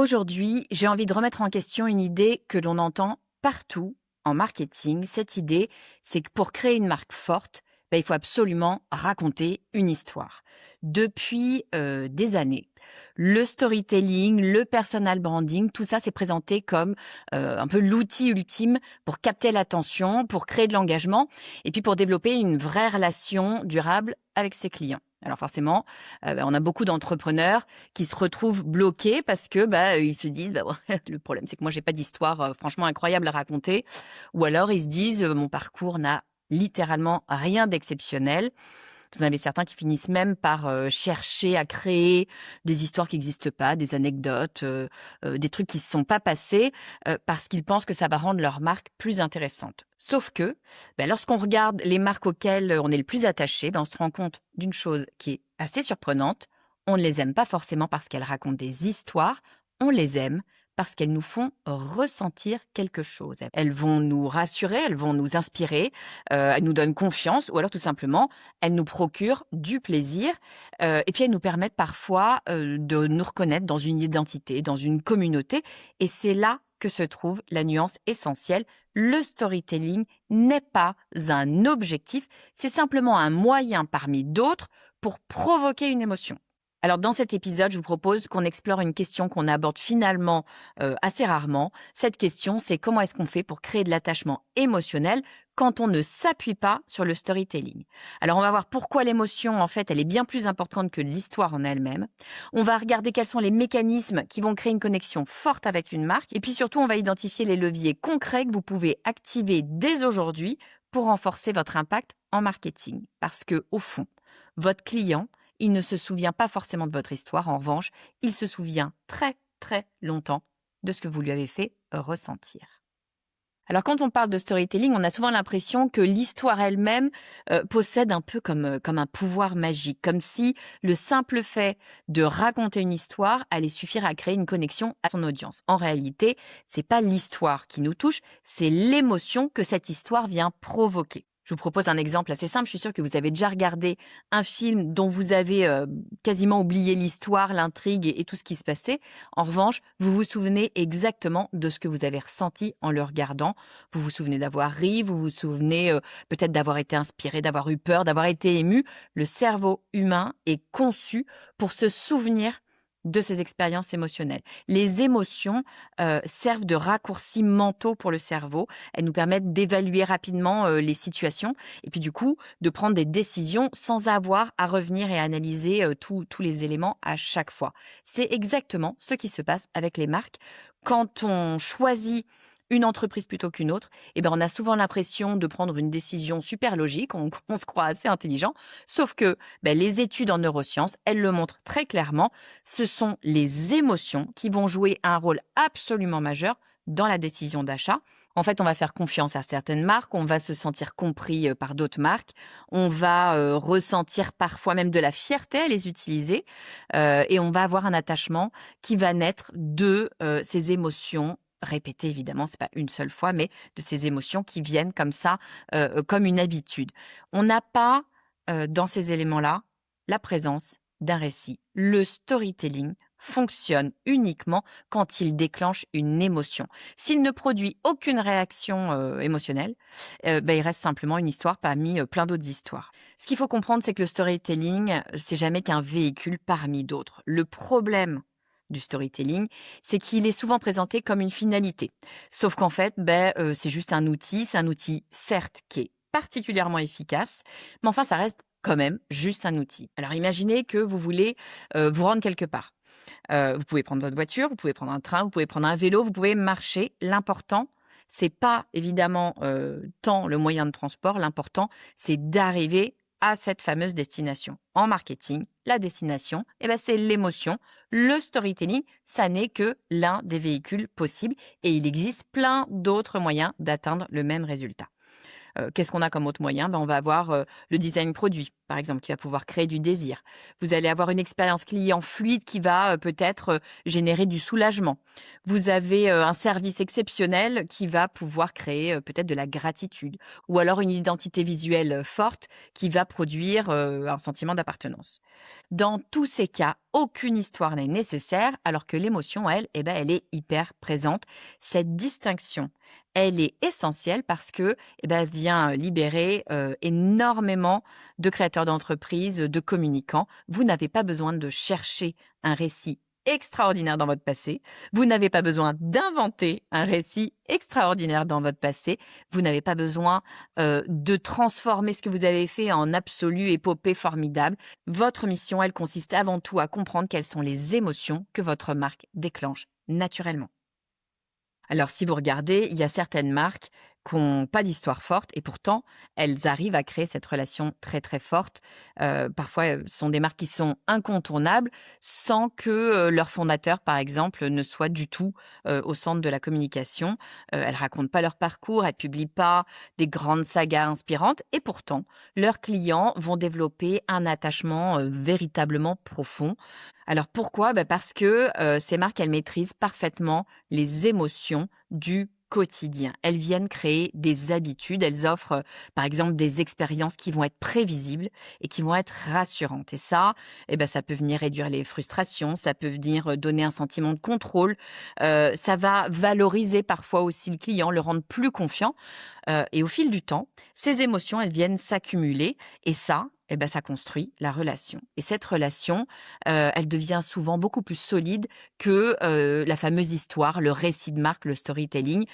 Aujourd'hui, j'ai envie de remettre en question une idée que l'on entend partout en marketing. Cette idée, c'est que pour créer une marque forte, il faut absolument raconter une histoire. Depuis des années, le storytelling, le personal branding, tout ça s'est présenté comme un peu l'outil ultime pour capter l'attention, pour créer de l'engagement et puis pour développer une vraie relation durable avec ses clients. Alors forcément, on a beaucoup d'entrepreneurs qui se retrouvent bloqués parce que, ils se disent: «Bah, ouais, le problème, c'est que moi, j'ai pas d'histoire, franchement incroyable à raconter». Ou alors ils se disent: «Mon parcours n'a littéralement rien d'exceptionnel». Vous en avez certains qui finissent même par, chercher à créer des histoires qui n'existent pas, des anecdotes, des trucs qui ne se sont pas passés, parce qu'ils pensent que ça va rendre leur marque plus intéressante. Sauf que, lorsqu'on regarde les marques auxquelles, on est le plus attaché, on se rend compte d'une chose qui est assez surprenante. On ne les aime pas forcément parce qu'elles racontent des histoires, on les aime parce qu'elles nous font ressentir quelque chose. Elles vont nous rassurer, elles vont nous inspirer, elles nous donnent confiance ou alors tout simplement elles nous procurent du plaisir, et puis elles nous permettent parfois, de nous reconnaître dans une identité, dans une communauté et c'est là que se trouve la nuance essentielle. Le storytelling n'est pas un objectif, c'est simplement un moyen parmi d'autres pour provoquer une émotion. Alors dans cet épisode, je vous propose qu'on explore une question qu'on aborde finalement, assez rarement. Cette question, c'est comment est-ce qu'on fait pour créer de l'attachement émotionnel quand on ne s'appuie pas sur le storytelling? Alors on va voir pourquoi l'émotion, en fait, elle est bien plus importante que l'histoire en elle-même. On va regarder quels sont les mécanismes qui vont créer une connexion forte avec une marque et puis surtout, on va identifier les leviers concrets que vous pouvez activer dès aujourd'hui pour renforcer votre impact en marketing. Parce que au fond, votre client, il ne se souvient pas forcément de votre histoire. En revanche, il se souvient très, très longtemps de ce que vous lui avez fait ressentir. Alors quand on parle de storytelling, on a souvent l'impression que l'histoire elle-même possède un peu comme un pouvoir magique, comme si le simple fait de raconter une histoire allait suffire à créer une connexion à son audience. En réalité, c'est pas l'histoire qui nous touche, c'est l'émotion que cette histoire vient provoquer. Je vous propose un exemple assez simple. Je suis sûre que vous avez déjà regardé un film dont vous avez quasiment oublié l'histoire, l'intrigue et tout ce qui se passait. En revanche, vous vous souvenez exactement de ce que vous avez ressenti en le regardant. Vous vous souvenez d'avoir ri, vous vous souvenez peut-être d'avoir été inspiré, d'avoir eu peur, d'avoir été ému. Le cerveau humain est conçu pour se souvenir de ces expériences émotionnelles. Les émotions servent de raccourcis mentaux pour le cerveau. Elles nous permettent d'évaluer rapidement les situations et puis du coup de prendre des décisions sans avoir à revenir et analyser tous les éléments à chaque fois. C'est exactement ce qui se passe avec les marques. Quand on choisit une entreprise plutôt qu'une autre, on a souvent l'impression de prendre une décision super logique, on se croit assez intelligent, sauf que les études en neurosciences, elles le montrent très clairement, ce sont les émotions qui vont jouer un rôle absolument majeur dans la décision d'achat. En fait, on va faire confiance à certaines marques, on va se sentir compris par d'autres marques, on va ressentir parfois même de la fierté à les utiliser et on va avoir un attachement qui va naître de ces émotions répétées évidemment, c'est pas une seule fois, mais de ces émotions qui viennent comme ça, comme une habitude. On n'a pas dans ces éléments-là la présence d'un récit. Le storytelling fonctionne uniquement quand il déclenche une émotion. S'il ne produit aucune réaction émotionnelle, il reste simplement une histoire parmi plein d'autres histoires. Ce qu'il faut comprendre, c'est que le storytelling, c'est jamais qu'un véhicule parmi d'autres. Le problème du storytelling, c'est qu'il est souvent présenté comme une finalité. Sauf qu'en fait, c'est juste un outil. C'est un outil, certes, qui est particulièrement efficace, mais enfin, ça reste quand même juste un outil. Alors imaginez que vous voulez vous rendre quelque part. Vous pouvez prendre votre voiture, vous pouvez prendre un train, vous pouvez prendre un vélo, vous pouvez marcher. L'important, c'est pas évidemment tant le moyen de transport, l'important, c'est d'arriver à cette fameuse destination. En marketing, la destination, c'est l'émotion. Le storytelling, ça n'est que l'un des véhicules possibles et il existe plein d'autres moyens d'atteindre le même résultat. Qu'est-ce qu'on a comme autre moyen? On va avoir, le design produit, par exemple, qui va pouvoir créer du désir. Vous allez avoir une expérience client fluide qui va, peut-être, générer du soulagement. Vous avez, un service exceptionnel qui va pouvoir créer, peut-être de la gratitude ou alors une identité visuelle, forte qui va produire, un sentiment d'appartenance. Dans tous ces cas, aucune histoire n'est nécessaire alors que l'émotion, elle, elle est hyper présente. Cette distinction, elle est essentielle parce que, elle vient libérer, énormément de créateurs d'entreprises, de communicants. Vous n'avez pas besoin de chercher un récit extraordinaire dans votre passé. Vous n'avez pas besoin d'inventer un récit extraordinaire dans votre passé. Vous n'avez pas besoin, de transformer ce que vous avez fait en absolue épopée formidable. Votre mission, elle consiste avant tout à comprendre quelles sont les émotions que votre marque déclenche naturellement. Alors, si vous regardez, il y a certaines marques qui n'ont pas d'histoire forte et pourtant, elles arrivent à créer cette relation très, très forte. Parfois, ce sont des marques qui sont incontournables sans que leur fondateur, par exemple, ne soit du tout au centre de la communication. Elles racontent pas leur parcours, elles publient pas des grandes sagas inspirantes et pourtant, leurs clients vont développer un attachement véritablement profond. Alors pourquoi? Parce que ces marques, elles maîtrisent parfaitement les émotions du quotidien. Elles viennent créer des habitudes, elles offrent, par exemple, des expériences qui vont être prévisibles et qui vont être rassurantes. Et ça, ça peut venir réduire les frustrations, ça peut venir, donner un sentiment de contrôle, ça va valoriser parfois aussi le client, le rendre plus confiant, et au fil du temps, ces émotions, elles viennent s'accumuler et ça, ça construit la relation. Et cette relation, elle devient souvent beaucoup plus solide que, la fameuse histoire, le récit de marque, le storytelling.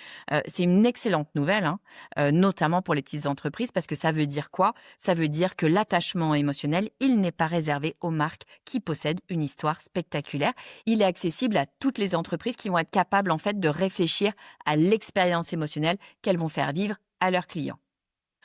C'est une excellente nouvelle, hein, notamment pour les petites entreprises parce que ça veut dire quoi? Ça veut dire que l'attachement émotionnel, il n'est pas réservé aux marques qui possèdent une histoire spectaculaire. Il est accessible à toutes les entreprises qui vont être capables, en fait, de réfléchir à l'expérience émotionnelle qu'elles vont faire vivre à leurs clients.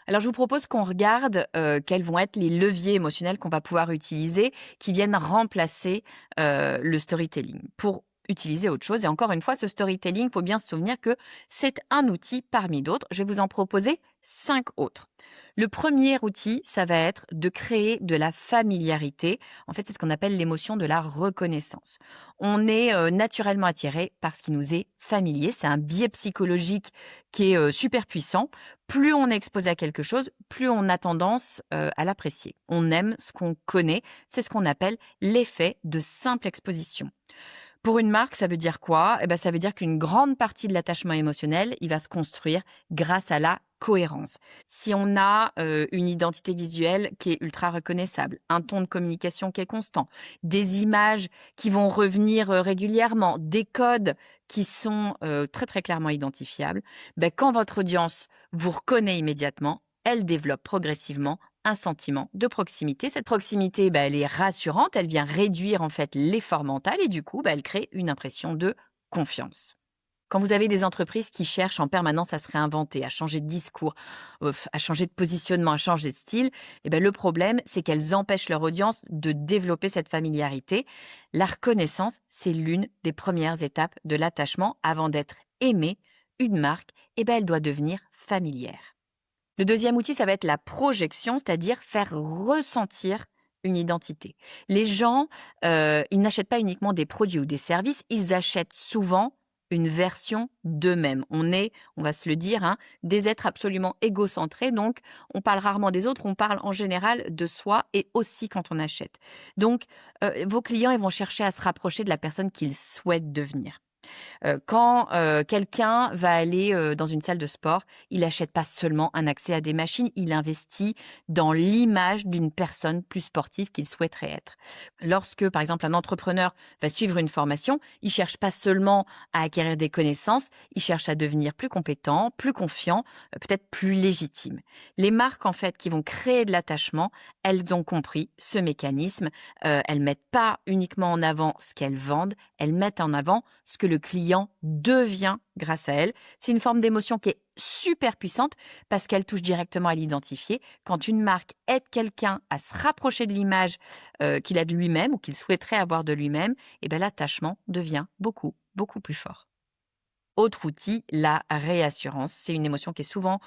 Alors, je vous propose qu'on regarde, quels vont être les leviers émotionnels qu'on va pouvoir utiliser, qui viennent remplacer, le storytelling, pour utiliser autre chose et encore une fois, ce storytelling, il faut bien se souvenir que c'est un outil parmi d'autres. Je vais vous en proposer 5 autres. Le premier outil, ça va être de créer de la familiarité. En fait, c'est ce qu'on appelle l'émotion de la reconnaissance. On est, naturellement attiré par ce qui nous est familier. C'est un biais psychologique qui est, super puissant. Plus on est exposé à quelque chose, plus on a tendance, à l'apprécier. On aime ce qu'on connaît. C'est ce qu'on appelle l'effet de simple exposition. Pour une marque, ça veut dire quoi? Ça veut dire qu'une grande partie de l'attachement émotionnel, il va se construire grâce à la cohérence. Si on a, une identité visuelle qui est ultra reconnaissable, un ton de communication qui est constant, des images qui vont revenir, régulièrement, des codes qui sont, très, très clairement identifiables, quand votre audience vous reconnaît immédiatement, elle développe progressivement un sentiment de proximité. Cette proximité, elle est rassurante, elle vient réduire en fait l'effort mental et du coup, elle crée une impression de confiance. Quand vous avez des entreprises qui cherchent en permanence à se réinventer, à changer de discours, à changer de positionnement, à changer de style, le problème, c'est qu'elles empêchent leur audience de développer cette familiarité. La reconnaissance, c'est l'une des premières étapes de l'attachement. Avant d'être aimée, une marque, elle doit devenir familière. Le deuxième outil, ça va être la projection, c'est-à-dire faire ressentir une identité. Les gens, ils n'achètent pas uniquement des produits ou des services, ils achètent souvent une version d'eux-mêmes. On va se le dire, hein, des êtres absolument égocentrés, donc on parle rarement des autres, on parle en général de soi et aussi quand on achète. Donc, vos clients, ils vont chercher à se rapprocher de la personne qu'ils souhaitent devenir. Quand, quelqu'un va aller, dans une salle de sport, il n'achète pas seulement un accès à des machines, il investit dans l'image d'une personne plus sportive qu'il souhaiterait être. Lorsque, par exemple, un entrepreneur va suivre une formation, il cherche pas seulement à acquérir des connaissances, il cherche à devenir plus compétent, plus confiant, peut-être plus légitime. Les marques, en fait, qui vont créer de l'attachement, elles ont compris ce mécanisme. Elles mettent pas uniquement en avant ce qu'elles vendent, elles mettent en avant ce que le client devient grâce à elles. C'est une forme d'émotion qui est super puissante parce qu'elle touche directement à l'identifier. Quand une marque aide quelqu'un à se rapprocher de l'image qu'il a de lui-même ou qu'il souhaiterait avoir de lui-même, l'attachement devient beaucoup, beaucoup plus fort. Autre outil, la réassurance. C'est une émotion qui est souvent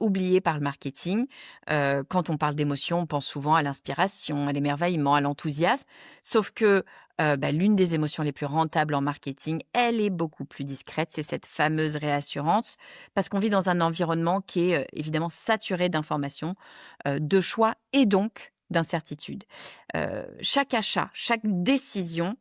oubliée par le marketing. Quand on parle d'émotion, on pense souvent à l'inspiration, à l'émerveillement, à l'enthousiasme. Sauf que l'une des émotions les plus rentables en marketing, elle est beaucoup plus discrète. C'est cette fameuse réassurance, parce qu'on vit dans un environnement qui est évidemment saturé d'informations, de choix et donc d'incertitudes. Chaque achat, chaque décision,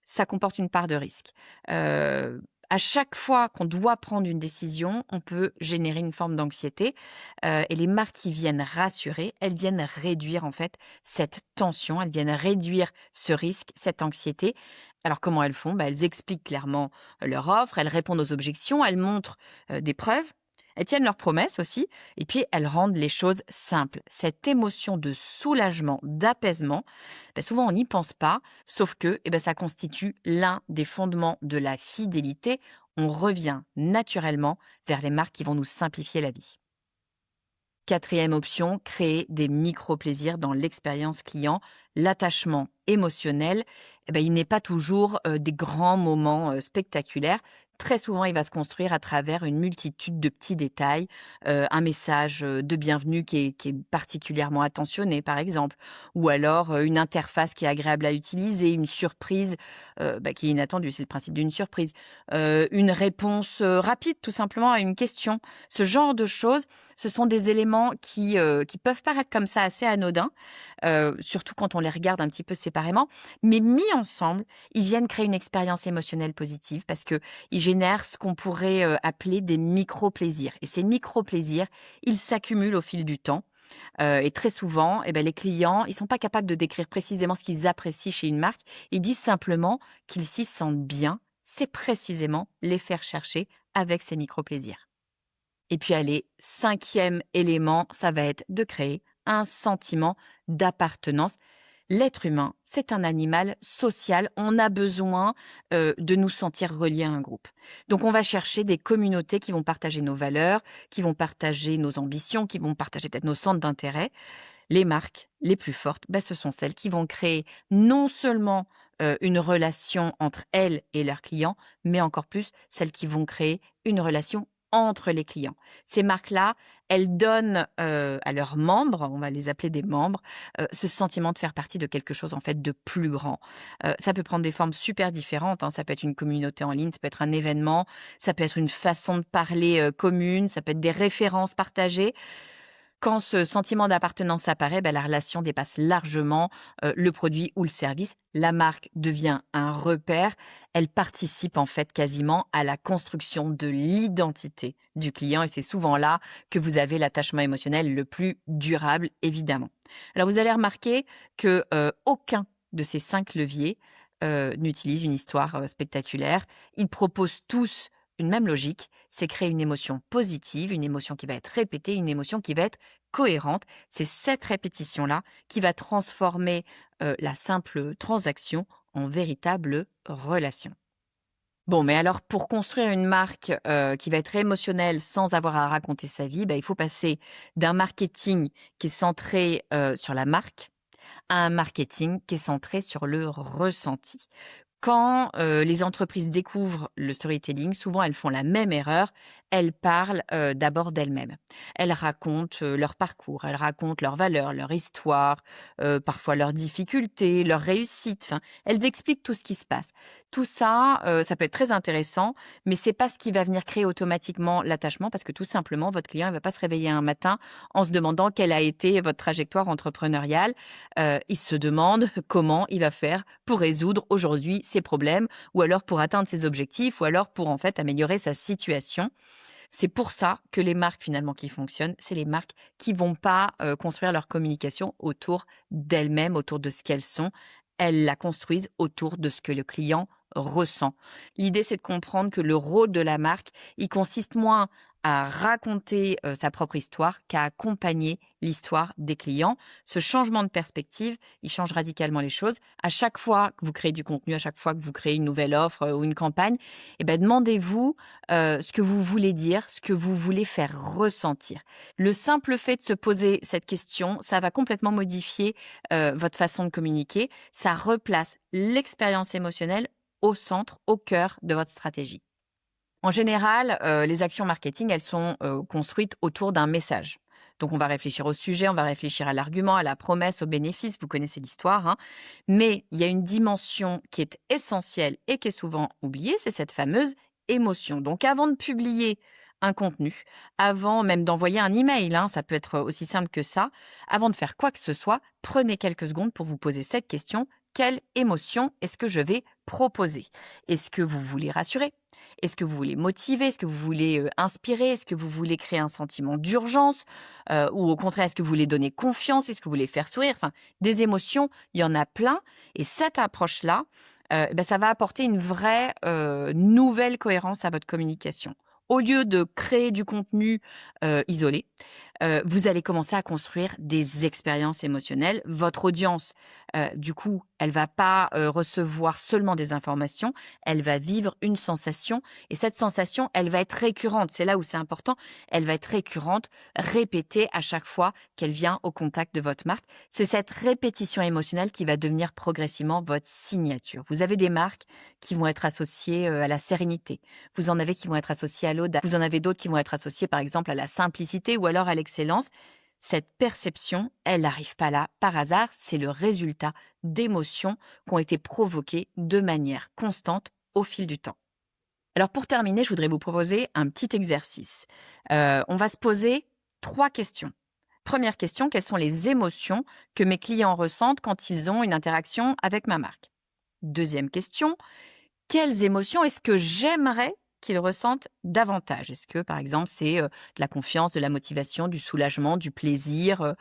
ça comporte une part de risque. Heu, à chaque fois qu'on doit prendre une décision, on peut générer une forme d'anxiété, et les marques qui viennent rassurer, elles viennent réduire en fait cette tension, elles viennent réduire ce risque, cette anxiété. Alors comment elles font? Elles expliquent clairement leur offre, elles répondent aux objections, elles montrent, des preuves, elles tiennent leurs promesses aussi et puis elles rendent les choses simples. Cette émotion de soulagement, d'apaisement, souvent on n'y pense pas, sauf que ça constitue l'un des fondements de la fidélité. On revient naturellement vers les marques qui vont nous simplifier la vie. Quatrième option, créer des micro-plaisirs dans l'expérience client. L'attachement émotionnel, il n'est pas toujours des grands moments spectaculaires. Très souvent, il va se construire à travers une multitude de petits détails, un message de bienvenue qui est particulièrement attentionné, par exemple, ou alors une interface qui est agréable à utiliser, une surprise qui est inattendue, c'est le principe d'une surprise, une réponse rapide, tout simplement, à une question. Ce genre de choses, ce sont des éléments qui peuvent paraître comme ça assez anodins, surtout quand on les regarde un petit peu séparément, mais mis ensemble, ils viennent créer une expérience émotionnelle positive parce qu'ils génèrent ce qu'on pourrait appeler des micro-plaisirs. Et ces micro-plaisirs, ils s'accumulent au fil du temps. Et très souvent, les clients, ils sont pas capables de décrire précisément ce qu'ils apprécient chez une marque. Ils disent simplement qu'ils s'y sentent bien. C'est précisément les faire chercher avec ces micro-plaisirs. Et puis allez, cinquième élément, ça va être de créer un sentiment d'appartenance. L'être humain, c'est un animal social. On a besoin de nous sentir reliés à un groupe. Donc on va chercher des communautés qui vont partager nos valeurs, qui vont partager nos ambitions, qui vont partager peut-être nos centres d'intérêt. Les marques les plus fortes, ce sont celles qui vont créer non seulement une relation entre elles et leurs clients, mais encore plus celles qui vont créer une relation entre les clients. Ces marques-là, elles donnent à leurs membres, on va les appeler des membres, ce sentiment de faire partie de quelque chose en fait de plus grand. Ça peut prendre des formes super différentes, hein. Ça peut être une communauté en ligne, ça peut être un événement, ça peut être une façon de parler commune, ça peut être des références partagées. Quand ce sentiment d'appartenance apparaît, la relation dépasse largement le produit ou le service. La marque devient un repère. Elle participe en fait quasiment à la construction de l'identité du client et c'est souvent là que vous avez l'attachement émotionnel le plus durable, évidemment. Alors vous allez remarquer que aucun de ces 5 leviers n'utilise une histoire spectaculaire. Ils proposent tous une même logique, c'est créer une émotion positive, une émotion qui va être répétée, une émotion qui va être cohérente. C'est cette répétition-là qui va transformer la simple transaction en véritable relation. Bon, mais alors pour construire une marque qui va être émotionnelle sans avoir à raconter sa vie, il faut passer d'un marketing qui est centré sur la marque à un marketing qui est centré sur le ressenti. Quand les entreprises découvrent le storytelling, souvent elles font la même erreur. Elles parlent d'abord d'elles-mêmes. Elles racontent leur parcours, elles racontent leurs valeurs, leur histoire, parfois leurs difficultés, leurs réussites. Enfin, elles expliquent tout ce qui se passe. Tout ça, ça peut être très intéressant, mais c'est pas ce qui va venir créer automatiquement l'attachement parce que tout simplement, votre client ne va pas se réveiller un matin en se demandant quelle a été votre trajectoire entrepreneuriale. Il se demande comment il va faire pour résoudre aujourd'hui ses problèmes ou alors pour atteindre ses objectifs ou alors pour en fait améliorer sa situation. C'est pour ça que les marques finalement qui fonctionnent, c'est les marques qui vont pas construire leur communication autour d'elles-mêmes, autour de ce qu'elles sont. Elles la construisent autour de ce que le client ressent. L'idée, c'est de comprendre que le rôle de la marque, il consiste moins à raconter sa propre histoire qu'à accompagner l'histoire des clients. Ce changement de perspective, il change radicalement les choses. À chaque fois que vous créez du contenu, à chaque fois que vous créez une nouvelle offre ou une campagne, demandez-vous ce que vous voulez dire, ce que vous voulez faire ressentir. Le simple fait de se poser cette question, ça va complètement modifier votre façon de communiquer. Ça replace l'expérience émotionnelle au centre, au cœur de votre stratégie. En général, les actions marketing, elles sont, construites autour d'un message. Donc on va réfléchir au sujet, on va réfléchir à l'argument, à la promesse, au bénéfice, vous connaissez l'histoire, hein. Mais il y a une dimension qui est essentielle et qui est souvent oubliée, c'est cette fameuse émotion. Donc avant de publier un contenu, avant même d'envoyer un email, hein, ça peut être aussi simple que ça, avant de faire quoi que ce soit, prenez quelques secondes pour vous poser cette question: quelle émotion est-ce que je vais proposer? Est-ce que vous voulez rassurer? Est-ce que vous voulez motiver? Est-ce que vous voulez, inspirer? Est-ce que vous voulez créer un sentiment d'urgence? Ou au contraire, est-ce que vous voulez donner confiance? Est-ce que vous voulez faire sourire? Enfin, des émotions, il y en a plein et cette approche-là, ça va apporter une vraie, nouvelle cohérence à votre communication. Au lieu de créer du contenu, isolé, vous allez commencer à construire des expériences émotionnelles. Votre audience, du coup, elle va pas, recevoir seulement des informations, elle va vivre une sensation et cette sensation, elle va être récurrente. C'est là où c'est important, elle va être récurrente, répétée à chaque fois qu'elle vient au contact de votre marque. C'est cette répétition émotionnelle qui va devenir progressivement votre signature. Vous avez des marques qui vont être associées, à la sérénité. Vous en avez qui vont être associées à l'audace. Vous en avez d'autres qui vont être associées, par exemple, à la simplicité ou alors à l'excellence. Cette perception, elle n'arrive pas là par hasard, c'est le résultat d'émotions qui ont été provoquées de manière constante au fil du temps. Alors pour terminer, je voudrais vous proposer un petit exercice. On va se poser 3 questions. Première question, quelles sont les émotions que mes clients ressentent quand ils ont une interaction avec ma marque? Deuxième question, quelles émotions est-ce que j'aimerais qu'ils ressentent davantage? Est-ce que, par exemple, c'est, de la confiance, de la motivation, du soulagement, du plaisir?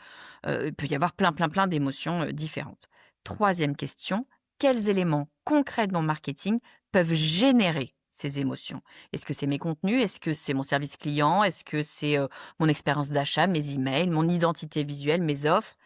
Il peut y avoir plein d'émotions, différentes. Troisième question, quels éléments concrets de mon marketing peuvent générer ces émotions? Est-ce que c'est mes contenus? Est-ce que c'est mon service client? Est-ce que c'est, mon expérience d'achat, mes emails, mon identité visuelle, mes offres?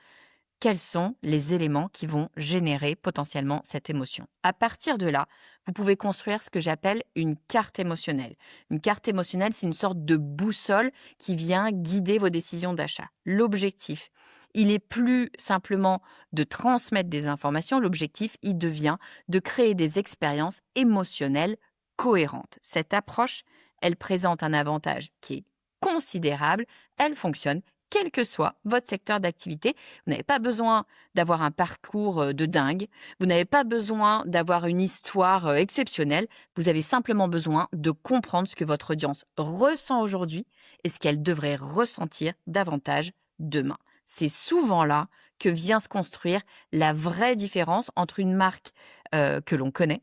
Quels sont les éléments qui vont générer potentiellement cette émotion? À partir de là, vous pouvez construire ce que j'appelle une carte émotionnelle. Une carte émotionnelle, c'est une sorte de boussole qui vient guider vos décisions d'achat. L'objectif, il est plus simplement de transmettre des informations. L'objectif, il devient de créer des expériences émotionnelles cohérentes. Cette approche, elle présente un avantage qui est considérable. Elle fonctionne quel que soit votre secteur d'activité. Vous n'avez pas besoin d'avoir un parcours, de dingue. Vous n'avez pas besoin d'avoir une histoire, exceptionnelle. Vous avez simplement besoin de comprendre ce que votre audience ressent aujourd'hui et ce qu'elle devrait ressentir davantage demain. C'est souvent là que vient se construire la vraie différence entre une marque, que l'on connaît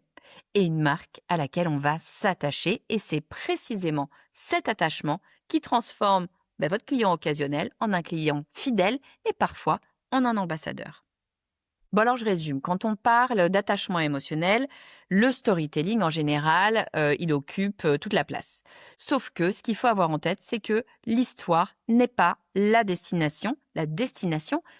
et une marque à laquelle on va s'attacher et c'est précisément cet attachement qui transforme votre client occasionnel en un client fidèle et parfois en un ambassadeur. Bon alors je résume, quand on parle d'attachement émotionnel, le storytelling en général, il occupe toute la place. Sauf que ce qu'il faut avoir en tête, c'est que l'histoire n'est pas la destination,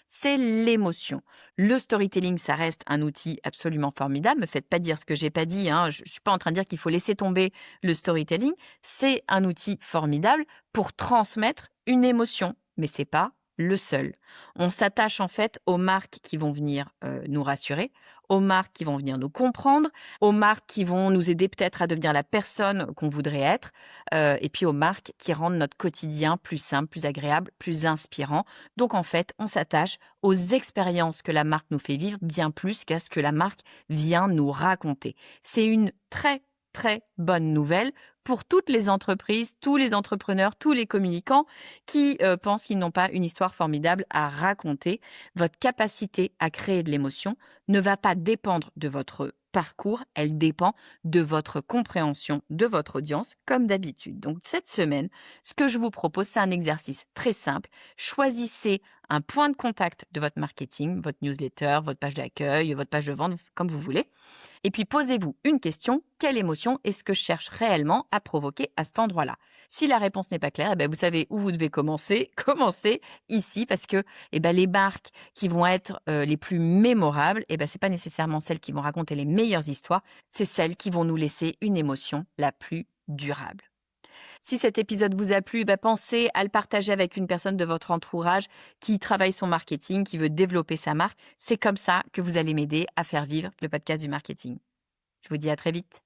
c'est l'émotion. Le storytelling, ça reste un outil absolument formidable, me faites pas dire ce que j'ai pas dit, hein, je suis pas en train de dire qu'il faut laisser tomber le storytelling, c'est un outil formidable pour transmettre une émotion, mais c'est pas le seul. On s'attache en fait aux marques qui vont venir, nous rassurer, aux marques qui vont venir nous comprendre, aux marques qui vont nous aider peut-être à devenir la personne qu'on voudrait être, et puis aux marques qui rendent notre quotidien plus simple, plus agréable, plus inspirant. Donc en fait, on s'attache aux expériences que la marque nous fait vivre bien plus qu'à ce que la marque vient nous raconter. C'est une très, très bonne nouvelle pour toutes les entreprises, tous les entrepreneurs, tous les communicants qui pensent qu'ils n'ont pas une histoire formidable à raconter. Votre capacité à créer de l'émotion ne va pas dépendre de votre parcours, elle dépend de votre compréhension de votre audience, comme d'habitude. Donc cette semaine, ce que je vous propose, c'est un exercice très simple. Choisissez un point de contact de votre marketing, votre newsletter, votre page d'accueil, votre page de vente, comme vous voulez. Et puis posez-vous une question, quelle émotion est-ce que je cherche réellement à provoquer à cet endroit-là? Si la réponse n'est pas claire, vous savez où vous devez commencer. Commencez ici parce que les marques qui vont être les plus mémorables, c'est pas nécessairement celles qui vont raconter les meilleures histoires, c'est celles qui vont nous laisser une émotion la plus durable. Si cet épisode vous a plu, pensez à le partager avec une personne de votre entourage qui travaille son marketing, qui veut développer sa marque. C'est comme ça que vous allez m'aider à faire vivre le podcast du marketing. Je vous dis à très vite.